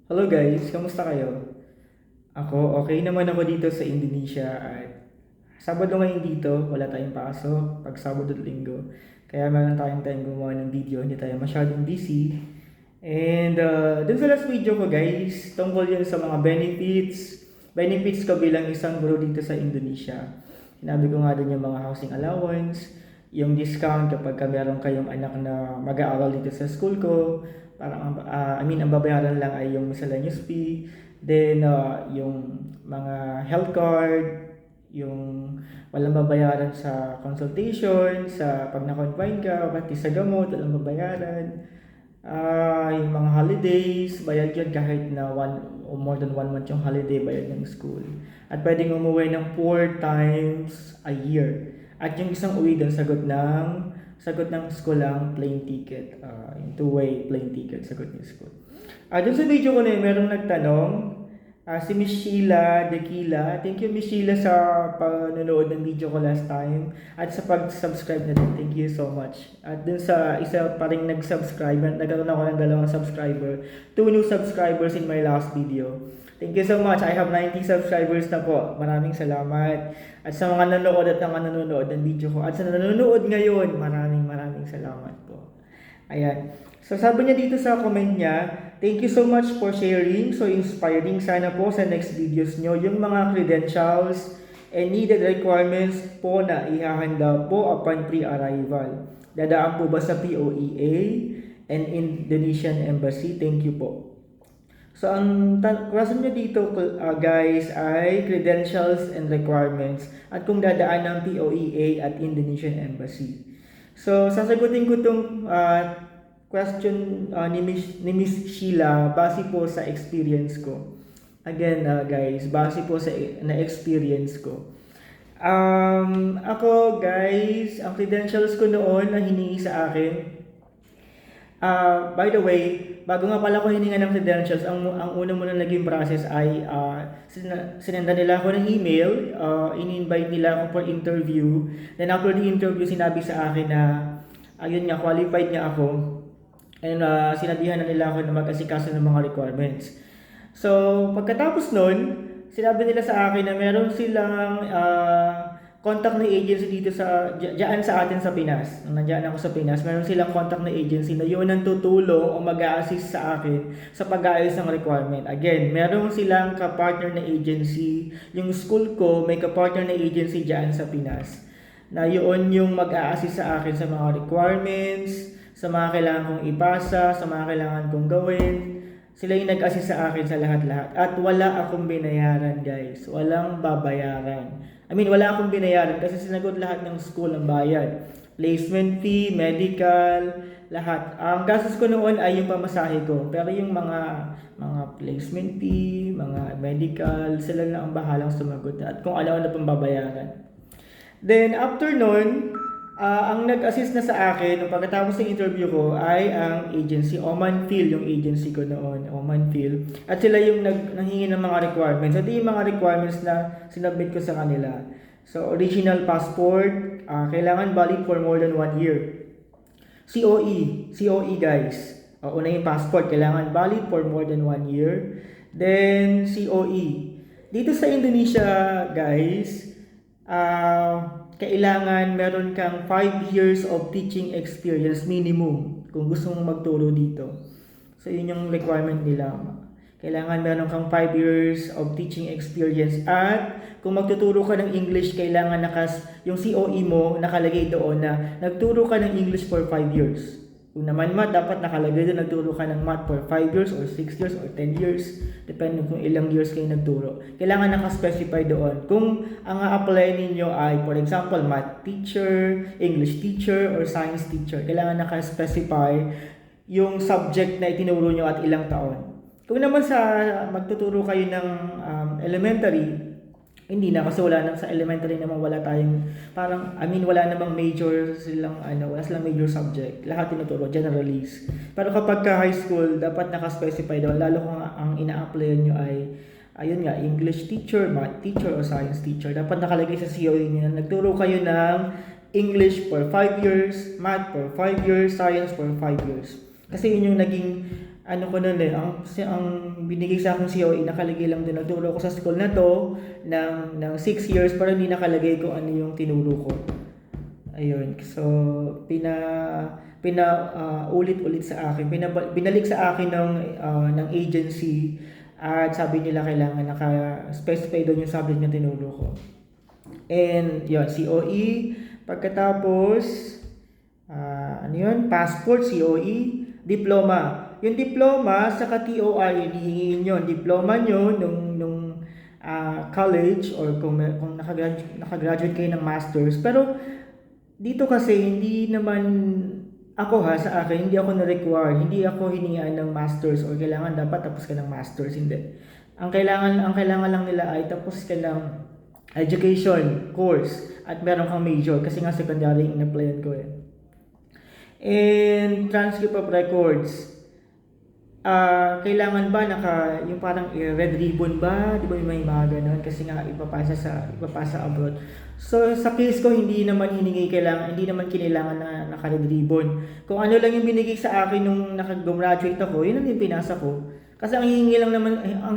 Hello guys, kamusta kayo? Ako, okay naman ako dito sa Indonesia at Sabado ngayon dito, wala tayong pasok pag Sabado at Linggo. Kaya meron tayong time gumawa ng video, hindi tayo masyadong busy. And dun sa last video ko guys, tungkol yun sa mga benefits ko bilang isang guro dito sa Indonesia. Sinabi ko nga dun yung mga housing allowance, yung discount kapag meron kayong anak na mag-aaral dito sa school ko. Parang, ang babayaran lang ay yung miscellaneous fee. Then, yung mga health card, yung walang babayaran sa consultation, sa pag na-confine ka, pati sa gamot, walang babayaran. Yung mga holidays, bayad yun kahit na one or more than 1 month yung holiday, bayad ng school. At pwedeng umuwi ng 4 times a year. At yung isang uwi doon, sagot ng school lang, plane ticket. Yung two-way plane ticket, sagot ng school. Doon sa video ko na yun, merong nagtanong, si Miss Sheila Dequila. Thank you Miss Sheila sa panonood ng video ko last time at sa pag-subscribe na din. Thank you so much. At dun sa isa pa ring nag-subscribe, nagkaroon ako ng 2 subscriber, 2 new subscribers in my last video. Thank you so much. I have 90 subscribers na po. Maraming salamat. At sa mga nanonood at mga nanonood ng video ko at sa nanonood ngayon, maraming salamat po. Ayan. So sabi niya dito sa comment niya, thank you so much for sharing. So inspiring. Sana po sa next videos nyo, yung mga credentials and needed requirements po na ihahanda po upon pre-arrival. Dadaan po ba sa POEA and Indonesian Embassy? Thank you po. So ang question niya dito guys ay credentials and requirements at kung dadaan ng POEA at Indonesian Embassy. So sasagutin ko itong question ni Miss Sheila base po sa experience ko. Again guys, base po sa na-experience ko. Ako guys, ang credentials ko noon na hiningi sa akin, by the way, bago nga pala ko hininga ng credentials, ang una muna naging process ay sinenda nila ako ng email, in-invite nila ako for interview. Then after the interview, sinabi sa akin na, ayun nga, qualified nga ako. And sinabihan na nila ako na mag-asikaso ng mga requirements. So, pagkatapos nun, sinabi nila sa akin na meron silang contact na agency dito diyan sa atin sa Pinas. Nung nandiyan ako sa Pinas, meron silang contact na agency na yun ang tutulong o mag-a-assist sa akin sa pag-aayos ng requirement. Again, meron silang ka-partner na agency. Yung school ko, may ka-partner na agency diyan sa Pinas. Na yun yung mag-a-assist sa akin sa mga requirements, sa mga kailangan kong ipasa, sa mga kailangan kong gawin. Sila yung nag-assist sa akin sa lahat-lahat. At wala akong binayaran guys. Walang babayaran. Wala akong binayaran kasi sinagot lahat ng school ang bayad. Placement fee, medical, lahat. Ang gastos ko noon ay yung pamasahe ko. Pero yung mga placement fee, mga medical, sila lang ang bahalang sumagot. At kung ano na pang babayaran. Then after nun, ang nag-assist na sa akin nung pagkatapos ng interview ko ay ang agency, Oman Phil, yung agency ko noon, Oman Phil. At sila yung nanghingi ng mga requirements. Ito yung mga requirements na sinubmit ko sa kanila. So, original passport, kailangan valid for more than 1 year. COE guys. Una yung passport, kailangan valid for more than 1 year. Then, COE. Dito sa Indonesia guys, kailangan meron kang 5 years of teaching experience minimum kung gusto mong magturo dito. So yun yung requirement nila. Kailangan meron kang 5 years of teaching experience at kung magtuturo ka ng English, kailangan yung COE mo nakalagay doon na nagturo ka ng English for 5 years. Kung naman math, dapat nakalagay doon nagturo ka ng math for 5 years or 6 years or 10 years. Depende kung ilang years kayo nagturo. Kailangan nakaspecify doon. Kung ang a-apply ninyo ay, for example, math teacher, English teacher, or science teacher, kailangan nakaspecify yung subject na itinuro nyo at ilang taon. Kung naman magtuturo kayo ng elementary, hindi na kasi sa elementary naman wala tayong wala namang major wala silang major subject. Lahat tinuturo generalist. Pero kapag ka high school, dapat naka-specify doon lalo kung ang ina-apply niyo ay ayun nga, English teacher, math teacher or science teacher. Dapat nakalagay sa COE niyo na nagturo kayo ng English for 5 years, math for 5 years, science for 5 years. Kasi yun yung naging ano ko nun eh, ang binigay sa akin COE, nakalagay lang din, nagturo ko sa school na to ng 6 years, pero hindi nakalagay kung ano yung tinuro ko. Ayun, so ulit-ulit sa akin, binalik sa akin ng agency, at sabi nila kailangan naka-specify doon yung subject na tinuro ko. And yun, COE, pagkatapos, ano yun, passport, COE, diploma. Yung diploma, sa TOR, hinihingiin yun. Diploma nyo nung college, or kung nakagraduate kayo ng masters. Pero dito kasi, hindi naman ako sa akin, hindi ako na-require, hindi ako hiningian ng masters or kailangan dapat tapos ka ng masters, hindi. Ang kailangan lang nila ay tapos ka ng education course at meron kang major, kasi nga secondary yung in-applyan ko eh. And transcript of records, kailangan ba yung parang red ribbon ba? Di ba may mga ganun? Kasi nga ipapasa abroad. So sa case ko, hindi naman hindi naman kinailangan na naka-red ribbon. Kung ano lang yung binigay sa akin nung naka-graduate ako, yun ang yung pinasa ko. Kasi ang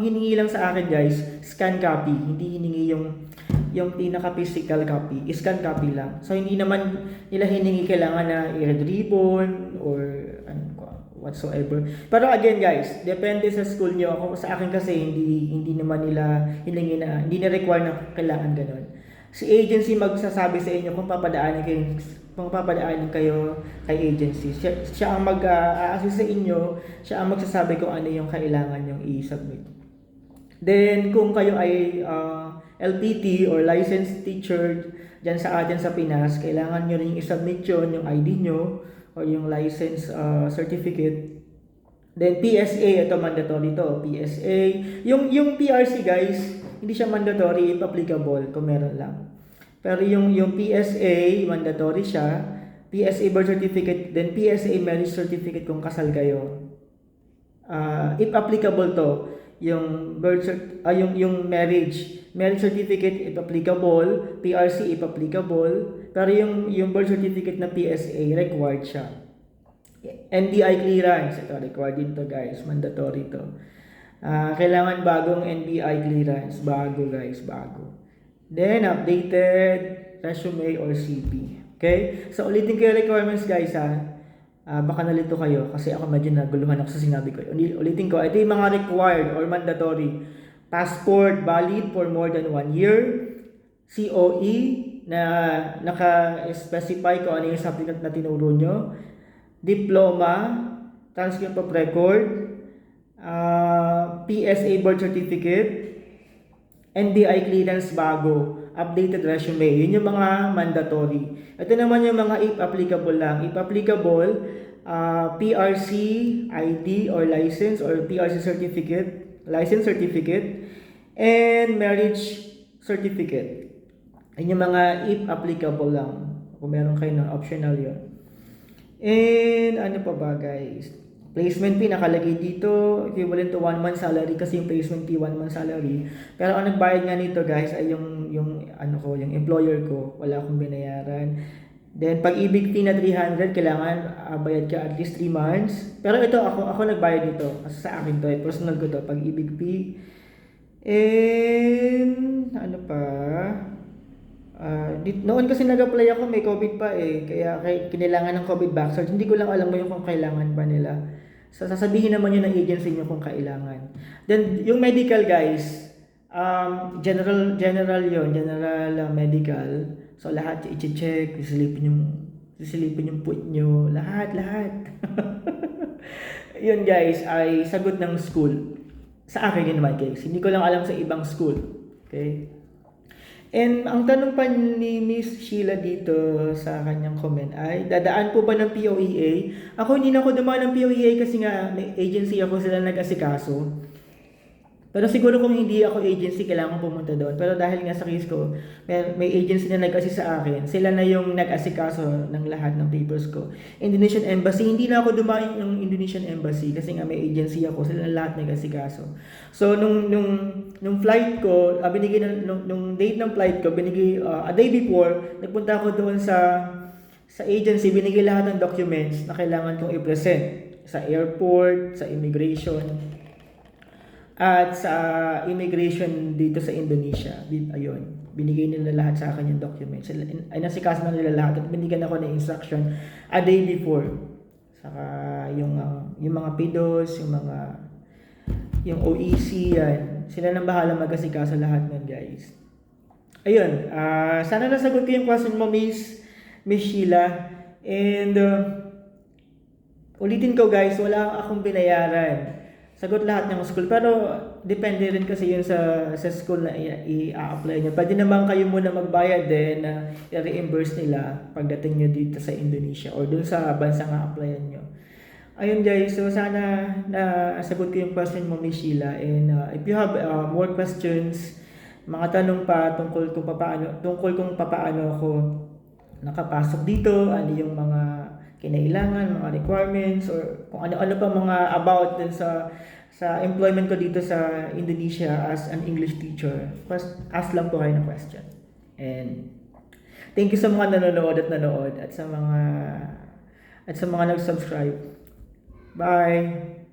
hiningi lang sa akin guys, scan copy. Hindi hiningi yung pinaka-physical copy, scan copy lang. So hindi naman nila hiningi kailangan na i-red ribbon or whatsoever. Pero again guys, depende sa school nyo. Ako sa akin kasi hindi naman nila hiningi na, hindi na require na kailangan ganun. Si agency magsasabi sa inyo kung papadaanin kayo kay agency. Siya ang mag-assist sa inyo, siya ang magsasabi kung ano yung kailangan yung i-submit. Then kung kayo ay LPT or licensed teacher dyan sa atin sa Pinas, kailangan nyo rin i-submit yung ID nyo or yung license certificate. Then PSA, ito mandatory to. PSA, yung PRC guys, hindi siya mandatory, if applicable kung meron lang. Pero yung PSA, mandatory siya. PSA birth certificate, then PSA marriage certificate kung kasal kayo. If applicable to, yung yung marriage certificate if applicable, PRC if applicable, pero yung birth certificate na PSA required siya. NBI clearance, ito required din to guys, mandatory to. Kailangan bagong NBI clearance, bago. Then updated resume or CV. Okay? So ulitin ko yung requirements guys baka nalito kayo kasi ako medyo naguluhan ako sa sinabi ko. Ulitin ko, ito yung mga required or mandatory. Passport valid for more than 1 year. COE na naka-specify kung ano yung subject na tinuro nyo. Diploma, transcript of record, PSA birth certificate, NBI clearance bago, updated resume. Yun yung mga mandatory. Ito naman yung mga if applicable lang. If applicable, PRC ID or license or PRC certificate, license certificate, and marriage certificate. Yun yung mga if applicable lang. Kung meron kayo ng optional yun. And ano pa ba guys? Placement fee nakalagay dito, equivalent to 1 month salary kasi yung placement fee 1 month salary. Pero ang nagbayad nga nito guys ay yung employer ko, wala akong binayaran. Then pag-ibig fee na 300, kailangan bayad ka at least 3 months. Pero ito ako nagbayad nito kasi sa akin to, personal ko to, pag-ibig fee. And ano pa? Noon kasi nag-apply ako, may COVID pa kaya kinailangan ng COVID vaccine. Hindi ko lang alam mo yung kung kailangan pa nila. So, sasabihin naman yun ng agency nyo kung kailangan. Then, yung medical guys, general medical. So, lahat i-check, sisilipin yung put nyo, lahat. Yun guys, ay sagot ng school. Sa akin yun naman guys. Hindi ko lang alam sa ibang school. Okay? And ang tanong pa ni Miss Sheila dito sa kanyang comment ay, dadaan po ba ng POEA? Ako hindi na ako dumaan ng POEA kasi nga may agency ako, sila nag-asikaso. Pero siguro kung hindi ako agency, kailangan pumunta doon. Pero dahil nga sa case ko, may agency na nag-assist sa akin. Sila na yung nag-asikaso ng lahat ng papers ko. Indonesian Embassy, hindi na ako dumaan ng Indonesian Embassy kasi nga may agency ako. Sila na lahat nag-asikaso. So, nung flight ko, binigay nung date ng flight ko, binigay a day before, nagpunta ako doon sa agency, binigay lahat ng documents na kailangan kong i-present. sa airport, sa immigration, at sa immigration dito sa Indonesia. Ayun, binigay nila lahat sa akin yung documents. Ay, nasikaso na nila lahat at binigyan ako ng instruction a day before. Saka yung mga PIDOS, yung OEC, yan. Sila nang bahala mag-asikaso lahat nun, guys. Ayun, sana nasagot ko yung question mo, Miss Sheila. And ulitin ko, guys, wala akong binayaran. Sagot lahat ng school, pero depende rin kasi yun sa school na i-apply nyo. Pwede naman kayo muna magbayad din na i-reimburse nila pagdating nyo dito sa Indonesia or dun sa bansa nga applyan nyo. Ayun, guys, so sana nasagot ko yung question mo, Miss Sheila. And if you have more questions, mga tanong pa tungkol kung papaano ako nakapasok dito, ano yung mga kinailangan, mga requirements, or kung ano-ano pa mga about din sa employment ko dito sa Indonesia as an English teacher, ask lang po kayo ng question. And thank you sa mga nanonood at sa mga nag-subscribe. Bye!